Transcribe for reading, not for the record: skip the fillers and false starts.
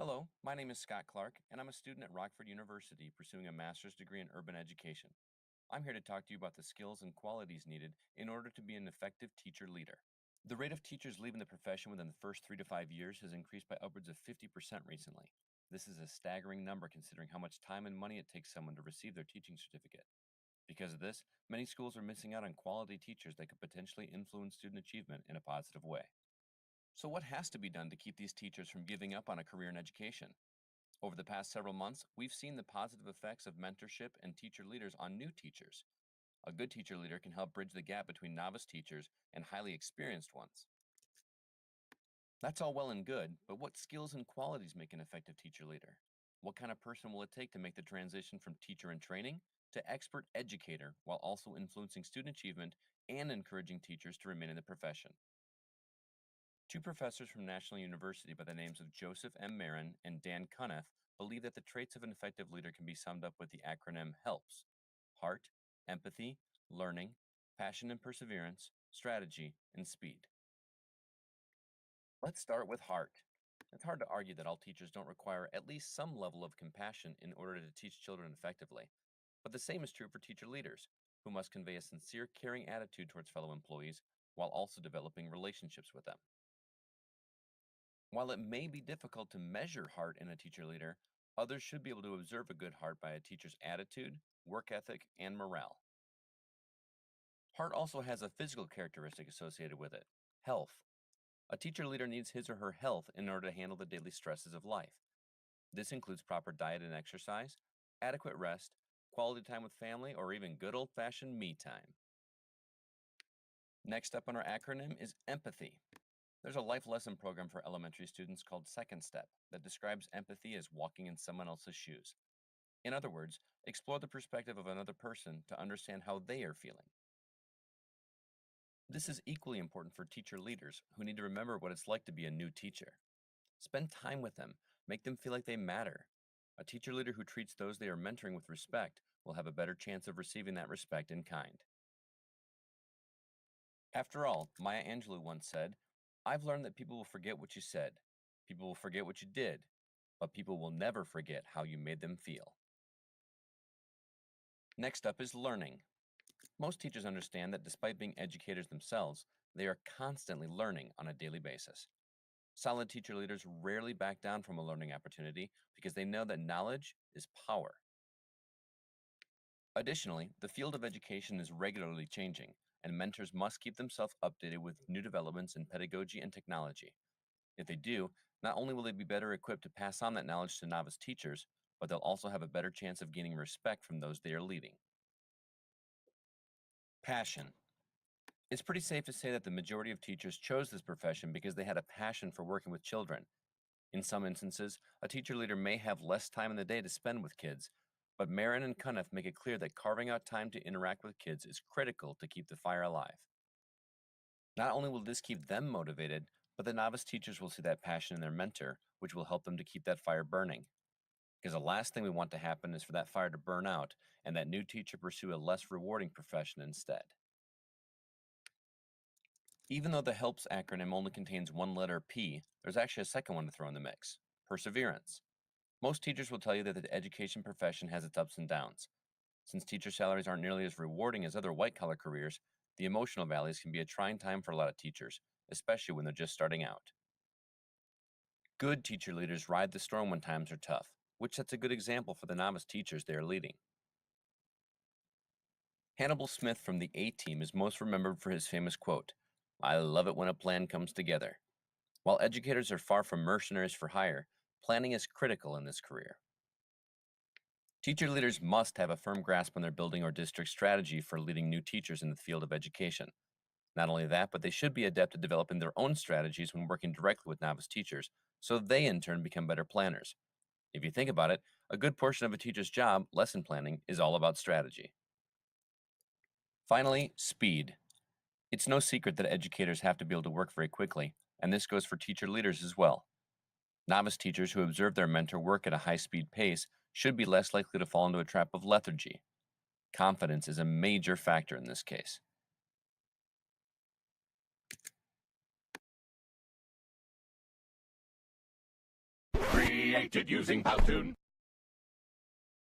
Hello, my name is Scott Clark, and I'm a student at Rockford University pursuing a master's degree in urban education. I'm here to talk to you about the skills and qualities needed in order to be an effective teacher leader. The rate of teachers leaving the profession within the first 3 to 5 years has increased by upwards of 50% recently. This is a staggering number considering how much time and money it takes someone to receive their teaching certificate. Because of this, many schools are missing out on quality teachers that could potentially influence student achievement in a positive way. So, what has to be done to keep these teachers from giving up on a career in education? Over the past several months, we've seen the positive effects of mentorship and teacher leaders on new teachers. A good teacher leader can help bridge the gap between novice teachers and highly experienced ones. That's all well and good, but what skills and qualities make an effective teacher leader? What kind of person will it take to make the transition from teacher in training to expert educator while also influencing student achievement and encouraging teachers to remain in the profession? Two professors from National University by the names of Joseph M. Marin and Dan Cunneth believe that the traits of an effective leader can be summed up with the acronym HELPS: heart, empathy, learning, passion and perseverance, strategy, and speed. Let's start with heart. It's hard to argue that all teachers don't require at least some level of compassion in order to teach children effectively. But the same is true for teacher leaders, who must convey a sincere, caring attitude towards fellow employees while also developing relationships with them. While it may be difficult to measure heart in a teacher leader, others should be able to observe a good heart by a teacher's attitude, work ethic, and morale. Heart also has a physical characteristic associated with it: health. A teacher leader needs his or her health in order to handle the daily stresses of life. This includes proper diet and exercise, adequate rest, quality time with family, or even good old fashioned me time. Next up on our acronym is empathy. There's a life lesson program for elementary students called Second Step that describes empathy as walking in someone else's shoes. In other words, explore the perspective of another person to understand how they are feeling. This is equally important for teacher leaders who need to remember what it's like to be a new teacher. Spend time with them, make them feel like they matter. A teacher leader who treats those they are mentoring with respect will have a better chance of receiving that respect in kind. After all, Maya Angelou once said, "I've learned that people will forget what you said, people will forget what you did, but people will never forget how you made them feel." Next up is learning. Most teachers understand that despite being educators themselves, they are constantly learning on a daily basis. Solid teacher leaders rarely back down from a learning opportunity because they know that knowledge is power. Additionally, the field of education is regularly changing, and mentors must keep themselves updated with new developments in pedagogy and technology. If they do, not only will they be better equipped to pass on that knowledge to novice teachers, but they'll also have a better chance of gaining respect from those they are leading. Passion. It's pretty safe to say that the majority of teachers chose this profession because they had a passion for working with children. In some instances, a teacher leader may have less time in the day to spend with kids, but Marin and Cunneth make it clear that carving out time to interact with kids is critical to keep the fire alive. Not only will this keep them motivated, but the novice teachers will see that passion in their mentor, which will help them to keep that fire burning. Because the last thing we want to happen is for that fire to burn out and that new teacher pursue a less rewarding profession instead. Even though the HELPS acronym only contains one letter P, there's actually a second one to throw in the mix: perseverance. Most teachers will tell you that the education profession has its ups and downs. Since teacher salaries aren't nearly as rewarding as other white collar careers, the emotional valleys can be a trying time for a lot of teachers, especially when they're just starting out. Good teacher leaders ride the storm when times are tough, which sets a good example for the novice teachers they are leading. Hannibal Smith from the A Team is most remembered for his famous quote, "I love it when a plan comes together." While educators are far from mercenaries for hire, planning is critical in this career. Teacher leaders must have a firm grasp on their building or district strategy for leading new teachers in the field of education. Not only that, but they should be adept at developing their own strategies when working directly with novice teachers, so they in turn become better planners. If you think about it, a good portion of a teacher's job, lesson planning, is all about strategy. Finally, speed. It's no secret that educators have to be able to work very quickly, and this goes for teacher leaders as well. Novice teachers who observe their mentor work at a high speed pace should be less likely to fall into a trap of lethargy. Confidence is a major factor in this case. created using Powtoon.